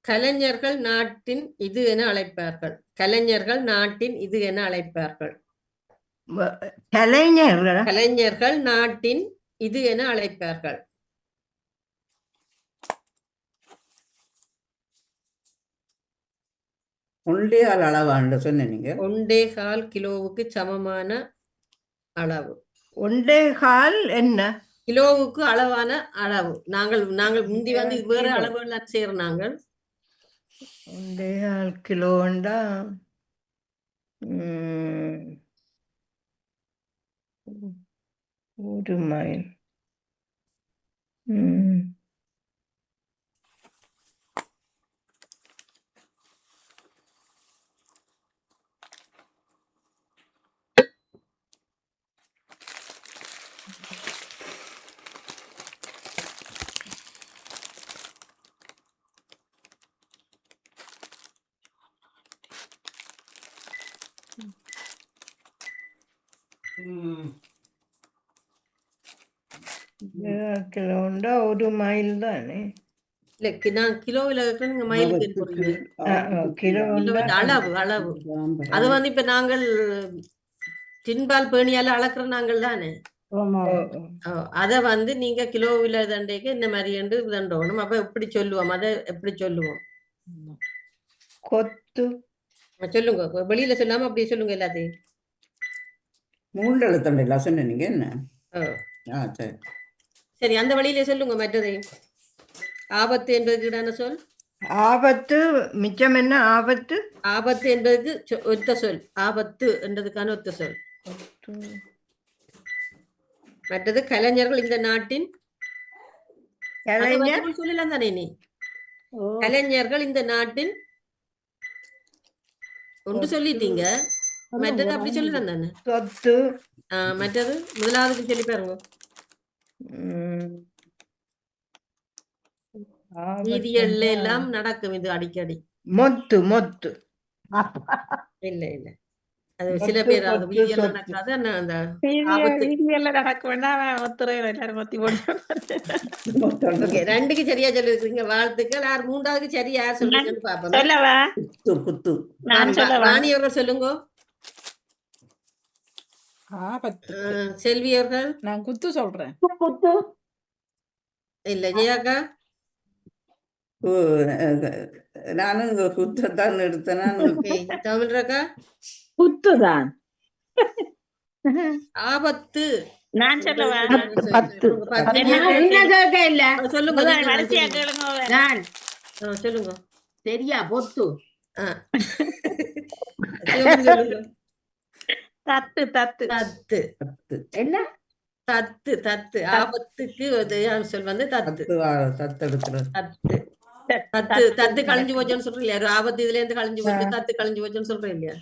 கலைஞர்கள் நாட்டின் இது என அழைப்பார்கள். கலைஞர்கள் நாட்டின் இது என அழைப்பார்கள். கலைஞர்கள் நாட்டின் இது என அழைப்பார்கள். ஒன்றேகால் அளவான்னு சொன்னீங்க. 1.25 கிலோவுக்கு சமமான அளவு. 1.25 என்ன? கிலோவுக்கு அளவான அளவு. நாங்கள் முந்தி வந்து வேற அளவுகள் செய்யறோம். நாங்கள் 1.25 கிலோண்டா 1 மைல். கிலோண்டா 1 மைல் தானே. இல்ல நான் கிலோவில் நீங்க மைலுக்கு போறீங்க. கிலோவின் அளவு அது வந்து இப்ப நாங்கள் தின்பால் பேணியால அளக்குற நாங்கள் தானே. அத வந்து நீங்க கிலோவில தண்டைக்கு இந்த மாதிரி என்று தண்டோணும். அப்ப எப்படி சொல்லுவோம், அதை எப்படி சொல்லுவோம்? கொத்து. சொல்லுங்க, வெளியில சொல்லாம அப்படியே சொல்லுங்க எல்லாத்தையும். 3 எழுத்துண்டா சொன்னீங்க என்ன? சரி சரி, அந்த வழியில சொல்லுங்க. மற்றதையும் ஆபத்து என்பதுக்கு சொல். ஆபத்து மிச்சம் என்ன? ஆபத்து ஆபத்து என்பதுக்கு ஒத்த சொல். ஆபத்து என்றதுக்கான ஒத்த சொல். மற்றது கலைஞர்கள் இந்த நாட்டின் சொல்லலாம் தானே. நீ கலைஞர்கள் இந்த நாட்டின் ஒன்று சொல்லிட்டீங்க. மற்றது அப்படி சொல்லலாம் தானே. சொத்து. மற்றது முதலாவதுக்கு சொல்லி பாருங்க. வீதிகள்ல எல்லாம் நடக்கும் இது அடிக்கடி. மொத்து. மொத்து இல்ல இல்ல, அது சில பேர் அது வீதியெல்லாம் நடக்காது. அந்த வீதியெல்லாம் நடக்க வேண்டாம். ஒத்துறையில எல்லாரும் ஒத்தி போட்டு ரெண்டுக்கு சரியா சொல்லிருக்கீங்க. வாழ்த்துக்கள். யார் மூன்றாவதுக்கு சரியா யார் சொல்றீங்கன்னு பாப்போம். சொல்லவா? குத்து. ராணி அவர்கள் சொல்லுங்க. செல்வி அவர்கள். நான் குத்து சொல்றேன். குத்து. இல்ல ஜெயாக்கா. நானும் குத்தான் எடுத்தேன். தமிழ்ரக்கா குத்துதான். ஆபத்து. நான் சொல்லவா? சொல்லுங்க. வரிசையா கேளுங்க. சொல்லுங்க. சரியா பொத்து. தத்து. தத்து. தத்து. என்ன? தத்து. தத்து. ஆபத்துக்கு சொல் வந்து தத்து. தத்தெடுக்கிறது. தத்து. தத்து. தத்து கழிஞ்சு போச்சோன்னு சொல்றேன் இல்லையா? ஆபத்து இதுல இருந்து கழிஞ்சு போச்சு, தத்து கழிஞ்சு போச்சோன்னு சொல்றேன் இல்லையா?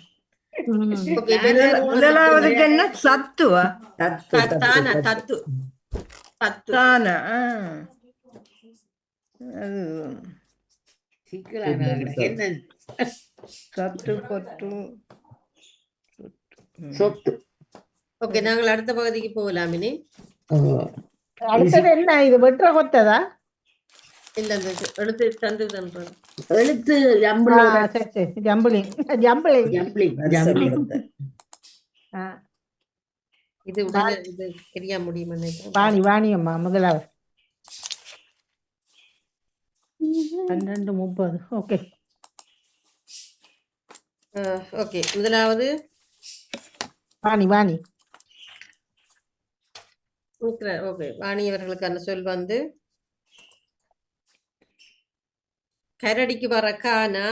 முதலாவதுக்கு என்ன? சத்துவா? தானா? தத்து. தத்து தானா? என்ன சத்து கொத்து சொத்து. ஓகே, நாங்கள் அடுத்த பகுதிக்கு போகலாம். இனி அடுத்தது என்ன? இது வெற்ற கொத்ததா? இல்ல, அந்த எழுத்து தந்து தன்றோம். எழுத்து ஜம்பிளிங். இது உடனே இது தெரியா முடியும் நினைக்கிறேன். வாணி அம்மா முதலாவது. 12:30. ஓகே ஓகே, முதலாவது வாணி. ஓகே, வாணி அவர்களுக்கான சொல் வந்து கரடிக்கு வர கானா,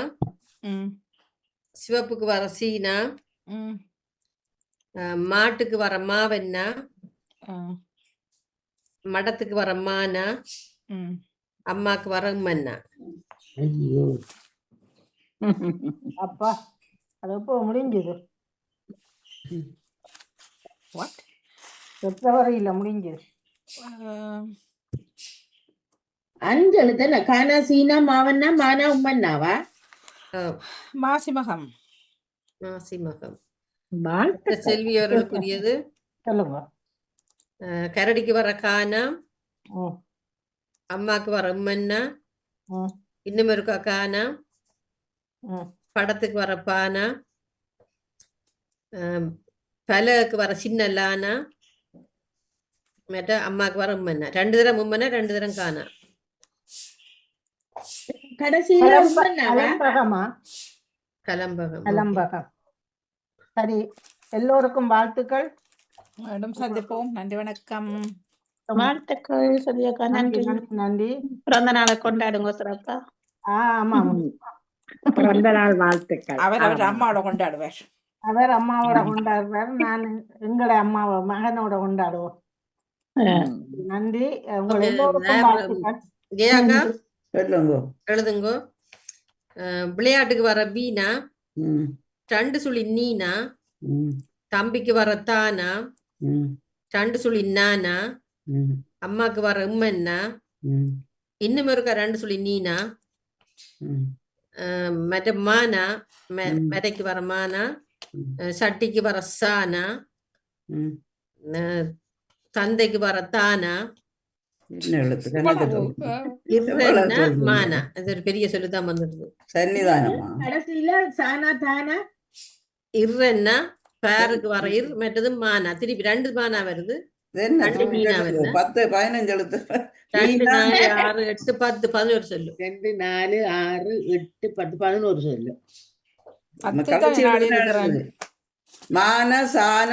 சிவப்புக்கு வர சீனா, மாட்டுக்கு வர மாவென்னா, மடத்துக்கு வர மானா, அம்மாக்கு வர மன்னா. ஐயோ அப்பா, அது எப்போ முடிஞ்சது? பிப்ரவரியில முடிஞ்சது. 5 எழுத்து என்ன? கானா, சீனா, மாவன்னா, மானா, உம்மன்னாவா? மாசிமகம். செல்வி அவர்களுக்குரியது சொல்லுங்க. கரடிக்கு வர கானா, அம்மாக்கு வர உம்மன்னா, இன்னும் இருக்கா கானா, படத்துக்கு வர பானா, பலக்கு வர சின்ன லானா, மற்ற அம்மாக்கு வர உம்மன்னா. 2 தரம் உம்மன்னா, 2 தரம் கானா. கடைசியில கலம்பகம். சரி, எல்லோருக்கும் வாழ்த்துக்கள். மீண்டும் சந்திப்போம். நன்றி, வணக்கம். வாழ்த்துக்கள் சொல்லியாக்கா. நன்றி. பிறந்த நாளை கொண்டாடுங்க சிறப்பா. ஆமா, பிறந்த நாள் வாழ்த்துக்கள். அவர் அம்மாவோட கொண்டாடுவார். அவர் அம்மாவோட கொண்டாடுவார். நான் எங்களோட அம்மாவை மகனோட கொண்டாடுவோம். நன்றி. உங்கள் எல்லோருக்கும் வாழ்த்துக்கள். எழுதுங்க. விளையாட்டுக்கு வர பீனா, 2 சுழி நீனா, தம்பிக்கு வர தானா, 2 சுழி நானா, அம்மாக்கு வர உம்மன்னா, இன்னும் இருக்க 2 சுழி நீனா, மற்ற மானா, மெதைக்கு வர மானா, சட்டிக்கு வர சானா, தந்தைக்கு வர தானா, என்ன எழுத்து கணக்கு இவ்வளவு சொல்லுங்க. இர்ரென்னா எவ்வளவு சொல்றீங்க? மானா அது ஒரு பெரிய சொல்லுதான் வந்துடுது. சன்னிதானமா? கடைசியில சானா தானா இர்ரென்னா பேருக்கு வர இர் மற்றது மானா திருப்பி 2 மானா வருது. இது என்ன 2 திருப்பி மீனா கேளுங்க. வருது. 10 15 எழுத்து 2 மீனா 4 6 8 10 11 சொல்லு. 2 4 6 8 10 11 சொல்லு. பத்து தான் கடைசி நாடி எழுத்து இருக்கிறேன். எழுதுது. மான சான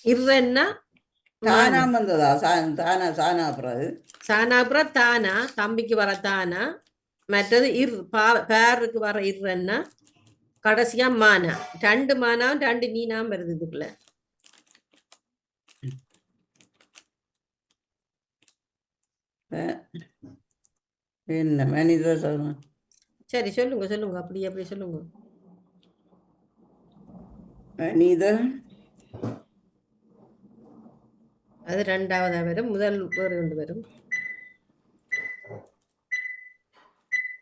இர்ரென்னா தானா மானா வந்ததா? தானா சானா அப்புறம் அது சானா அப்புறம் தானா தம்பிக்கு வர தானா மற்றது பேருக்கு வர இர்ரென்னா கடைசியா மானா 2 மானா 2 மீனாம் வருது இதுக்குள்ள. என்ன மனித சொல்லுங்க. சரி சொல்லுங்க சொல்லுங்க அப்படி சொல்லுங்க. மனித அது 2வதா வரும். முதல் வேறு 2 வரும்.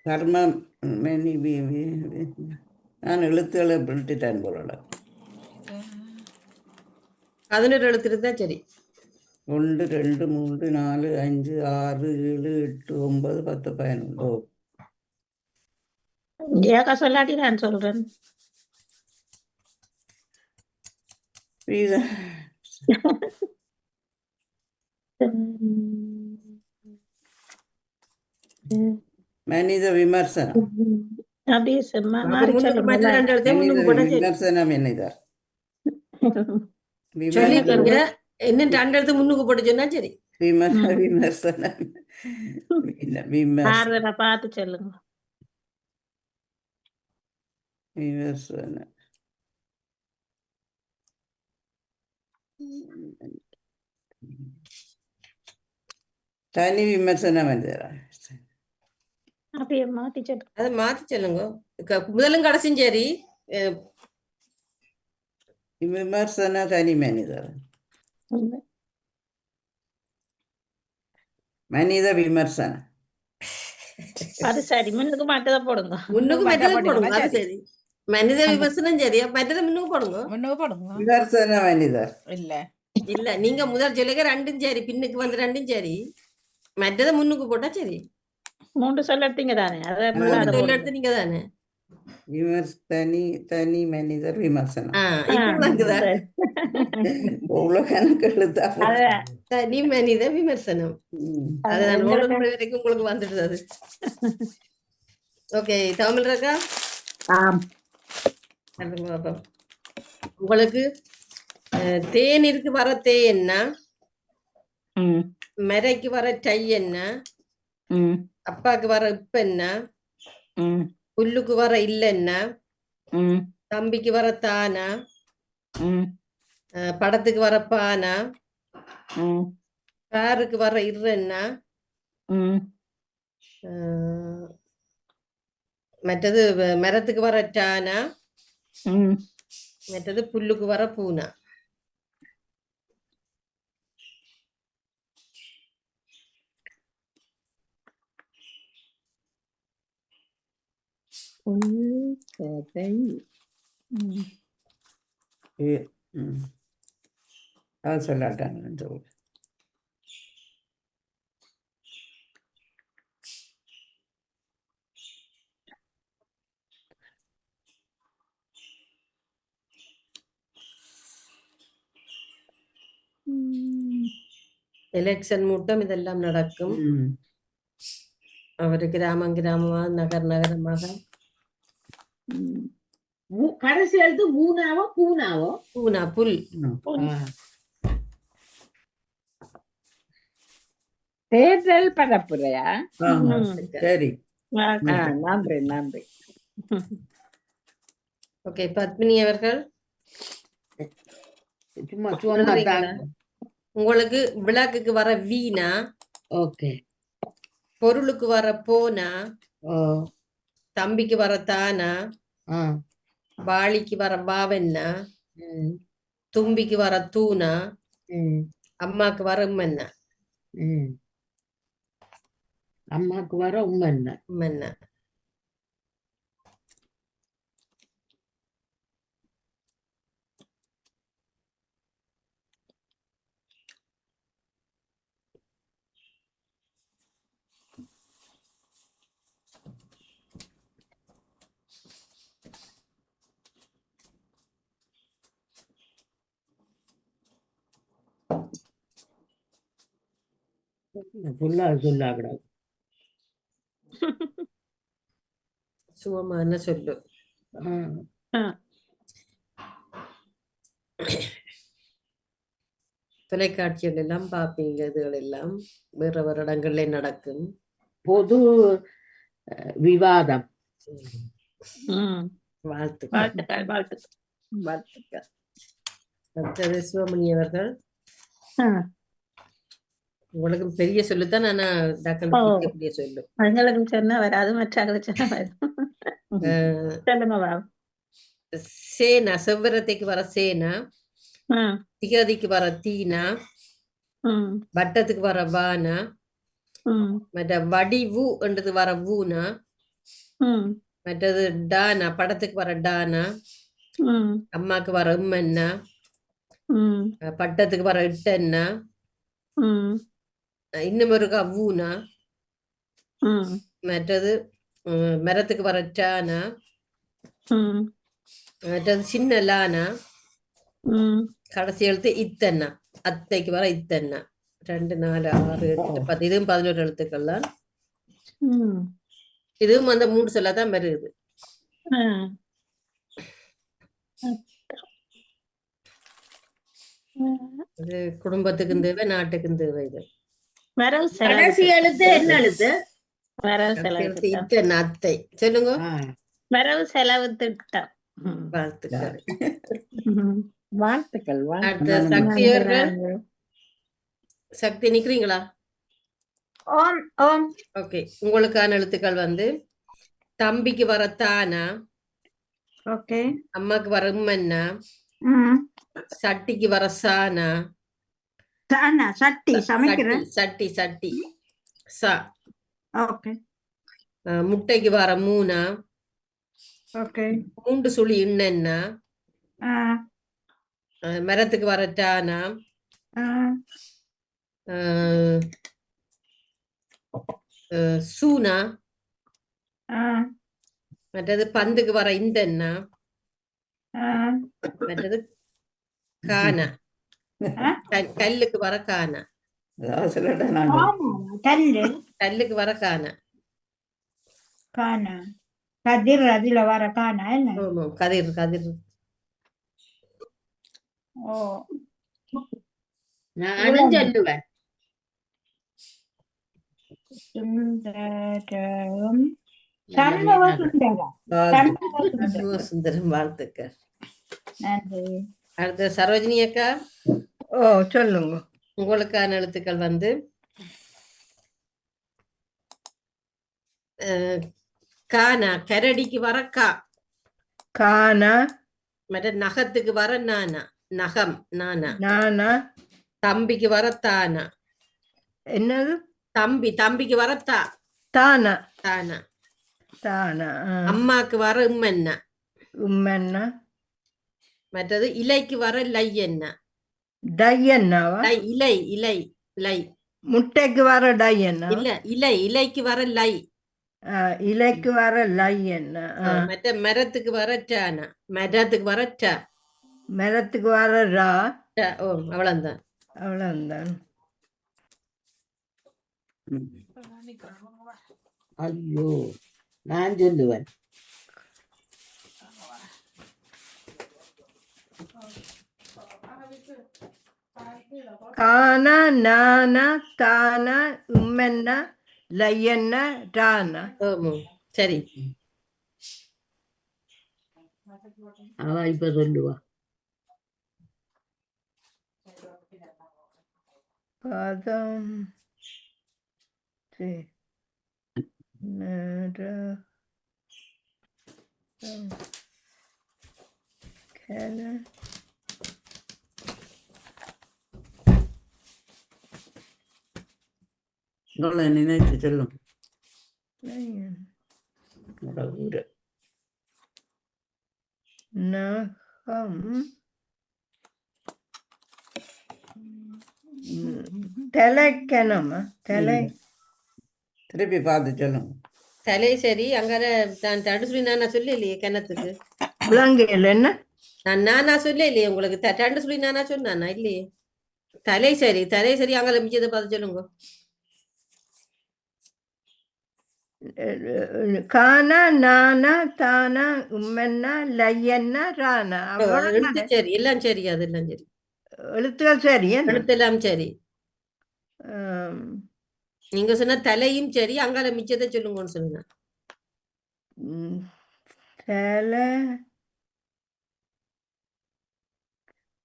கர்மம் நான் எழுத்துக்களை விட்டுட்டேன் போல. 11 எழுத்து இருந்தா சரி. 1 2 3 4 5 6 7 8 9 10 11. ஏக்கா சொல்லாட்டி நான் சொல்றேன். இது மனித விமர்சனம். அப்படியே அப்ப மாறி முன்னுக்கு மற்ற சொல்லுங்க. 2 எழுத்தையும் மனித முன்னுக்கு போட்டா சரி. விமர்சனம் என்னதார் சொல்லிட்டீங்க. விமர்சனம் இன்னும் 2 எழுத்து முன்னுக்கு போட்டு சொன்னா சரி. விமர்சனம் விமர்சனம் ஆறுதலா பார்த்து சொல்லுங்க. விமர்சனம் தனி விமர்சனம் என்னதா? அப்படியே மாத்தி சொல்லுங்க. அதை மாத்தி சொல்லுங்க. முதலும் கடைசியும் சரி. விமர்சன தனி மனிதர். மனித விமர்சனம் அது சரி, முன்னுக்கு மாட்டதை போடுங்க. முன்னுக்கு மற்றது போடுங்க. அது சரி. சரி. மனித விமர்சனம் சரி. மற்றது முன்னுக்கு போடுங்க. முன்னுக்கு போடுங்க. விமர்சன மனிதர் இல்ல இல்ல நீங்க முதல் சொல்லுங்க 2ம் சரி. பின்னுக்கு வந்து 2ம் சரி. மற்றதை முன்னுக்கு போட்டா சரி. 3 சொல்ல எடுத்தீங்க தானே, அதை முள்ள 3 அதை சொல்ல போடுங்க. எடுத்து நீங்க தானே. தனி மனிதர் விமர்சனம். இப்ப விளங்குதா? சரி. இவ்வளவு கணக்கு எழுத்தா போட்டு. அதான். தனி மனித விமர்சனம். அது நான் எங்களுக்கு ஓடுற வரைக்கும் உங்களுக்கு வந்துடுது அது. ஓகே தமிழ் இருக்கா? ஆம். சொல்லுங்க பாப்போம். உங்களுக்கு தேனிற்கு வர தே என்ன, ம், மெரைக்கு வர டை என்ன, ம், அப்பாக்கு வர இப்ப என்ன, ம், புல்லுக்கு வர இல்ல என்ன, ம், தம்பிக்கு வர தானா, ம், படத்துக்கு வர பானா, ம், பேருக்கு வர இரு என்ன, ம், மற்றது மரத்துக்கு வர டானா, ம். மற்றது புல்லுக்கு வர பூனா. கதை. அது சொல்லாட்டாங்க சொல்லு. எலெக்ஷன் மூட்டம் இதெல்லாம் நடக்கும். ம். அவர் கிராமம் கிராமமாக நகரமாக கடைசி எழுத்து மூணாவோ பூனாவோ? பூனா புல். தேர்தல் பரப்புரையா? ஆமா. சரி நன்றி நன்றி. ஓகே பத்மினி அவர்கள் சும்மா சும்மா தான். உங்களுக்கு விளக்குக்கு வர வீணா, ஓகே. பொருளுக்கு வர போனா, ஓ, தம்பிக்கு வர தானா, ஆ, வாளிக்கு வர பாவன்னா, ம், தும்பிக்கு வர தூணா, ம், அம்மாக்கு வர உம்மன்னா. ம். அம்மாக்கு வர உம்மன்னா. உம்மன்னா. ஃபுல்லா சொல்லாக்கூடாது. சுகமான சொல்லு. தொலைக்காட்சிகள் எல்லாம் பார்ப்பீங்க, இதுகள் எல்லாம் வேற வேற இடங்கள்ல நடக்கும். பொது விவாதம். ம். வாழ்த்துக்கள். வாழ்த்துக்கள் வாழ்த்துக்கள். வாழ்த்துக்கள். அடுத்தது சிவமணி அவர்கள். ஆ. உங்களுக்கு பெரிய சொல்லுதான், ஆனா டக்குனு ஓ. பிடிக்கக்கூடிய சொல்லு. எங்களுக்கு சொன்னா வராது, மற்றவங்களுக்கு சொன்னா வரும். சொல்லுங்க பாபு. சேனா, செவ்வரத்தைக்கு வர சேனா, ம். திகதிக்கு வர தீனா, ம். வட்டத்துக்கு வர வானா, ம். மற்ற வடிவு என்றது வர வூனா, ம். மற்றது டானா, படத்துக்கு வர டானா, ம். அம்மாக்கு வர உம்மன்னா, ம். பட்டத்துக்கு வர இட்டன்னா, ம். இன்னும் ஒரு வூனா, ம். மற்றது மரத்துக்கு வர டானா, ம். மற்றது சின்ன லானா, ம். கடைசி எழுத்து இத்தன்னா, அத்தைக்கு வர இத்தன்னா. 2 4 6 8 10, இதுவும் 11 எழுத்துக்கள் தான். ம். இதுவும் அந்த 3 சொல்லாதான் வருது. ஆ. இது குடும்பத்துக்கும் தேவை, நாட்டுக்கும் தேவை. இது வரவு கடைசி செலவு எழுத்து என்ன எழுத்து? வரவு கடைசி செலவு எழுத்து திட்டம். இத்தன்னா, அத்தை. சொல்லுங்க. வரவு செலவு திட்டம். ம். வாழ்த்துக்கள். ம். வாழ்த்துக்கள். அடுத்த சக்தி நன்றி, அவர்கள். நன்றி. சக்தி நிக்கிறீங்களா? ஓம் ஓம். ஓகே, உங்களுக்கான எழுத்துக்கள் வந்து தம்பிக்கு வர தானா, ஓகே. அம்மாக்கு வர உம்மன்னா, ம். சட்டிக்கு வர சானா, தானா சட்டி சட்டி சமைக்கிறேன். சட்டி சட்டி சா, ஓகே. முட்டைக்கு வர மூனா, ஓகே. 3 சுழி இன்னன்னா, ஆ. மரத்துக்கு வர டானா, ஆ. சூனா, ஆ. மற்றது பந்துக்கு வர இந்தன்னா, ஆ. மற்றது கானா, கல்லுக்கு வர கானா, அதாவது சொல்லட்டா நான் கல்லு கல்லுக்கு வர கானா. காணா கதிர் அதுல வர காணா என்ன? ஆமா, கதிர் கதிர். ஓ. நானும் சொல்லுவேன். சுந்தரம் சண்முக சுந்தரம். சண்முக சுந்தரம். சுந்தரம், வாழ்த்துக்கள். நன்றி. அடுத்த சரோஜினி அக்கா, ஓ சொல்லுங்க. உங்களுக்கான எழுத்துக்கள் வந்து கானா, கரடிக்கு வர கா, கானா, மற்ற நகத்துக்கு வர நானா, நகம் நானா, நானா, தம்பிக்கு வர தானா, என்னது? தம்பிக்கு வர தா, தானா, தானா, தானா, அம்மாக்கு வர உம்மன்னா, உம்மன்னா, மற்றது இலைக்கு வர லை என்ன, டையன்னாவா? லை, இலை இலை லை, முட்டைக்கு வர டையன்னா, இல்ல இலை, இலைக்கு வர லை, இலைக்கு வர லை என்ன, மற்ற மரத்துக்கு வர டானா, மரத்துக்கு வர டா, மரத்துக்கு வர ரா, ஓ அவ்வளவுதான். அவ்வளவுதான். ஐயோ, நான் சொல்லுவேன். கானா, நானா, தானா, உம்மன்னா, லையன்னா, ரானா. சரி, அவ இப்ப சொல்லுவா. பதம் நினைச்சு சொல்லும் ஊரு நகம் தலைக்கணமா தலை திருப்பி பார்த்து சொல்லுங்க. தலை சரி. அங்க தண்டு சொல்லி நானா சொல்ல இல்லையே கிணத்துக்கு. விலங்குகள் என்ன நானா சொல்ல இல்லையே உங்களுக்கு. தண்டு சொல்லி நானா சொன்னானா இல்லையே. தலை சரி, தலை சரி. அங்கே மிச்சத்தை பார்த்து சொல்லுங்க. கானா நானா தானா உம்மன்னா லையன்னா ரானா அவ்வளோ எழுத்து சரி, எல்லாம் சரி, அதெல்லாம் சரி, எழுத்துக்கள் சரி என்ன எழுத்தெல்லாம் சரி. ஆம், நீங்க சொன்ன தலையும் சரி, அங்கால மிச்சத்தை சொல்லுங்கன்னு சொல்லுங்க. ம், தலை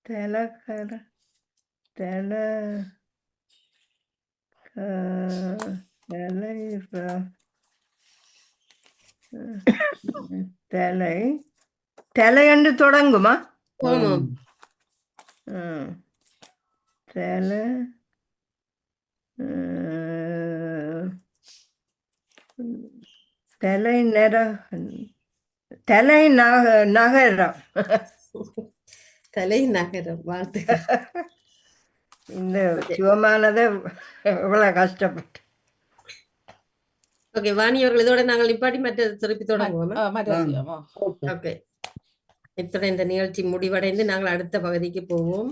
தலைக்கர தலை தலை தலை தலை என்று தொடங்குமா ஆமாம். ம், தலை தலை நிற தலை நகரம் தலை நகரம். வாழ்த்துக்கள். இந்த சிவமானதை இவ்வளவு கஷ்டப்பட்டு ஓகே, வாணி அவர்கள், இதோட நாங்கள் நிப்பாட்டி மற்ற திருப்பி தொடங்குவோம். மாட்டாசியமோ ஓகே, இத்துடன் இந்த நிகழ்ச்சி முடிவடைந்து நாங்கள் அடுத்த பகுதிக்கு போவோம்.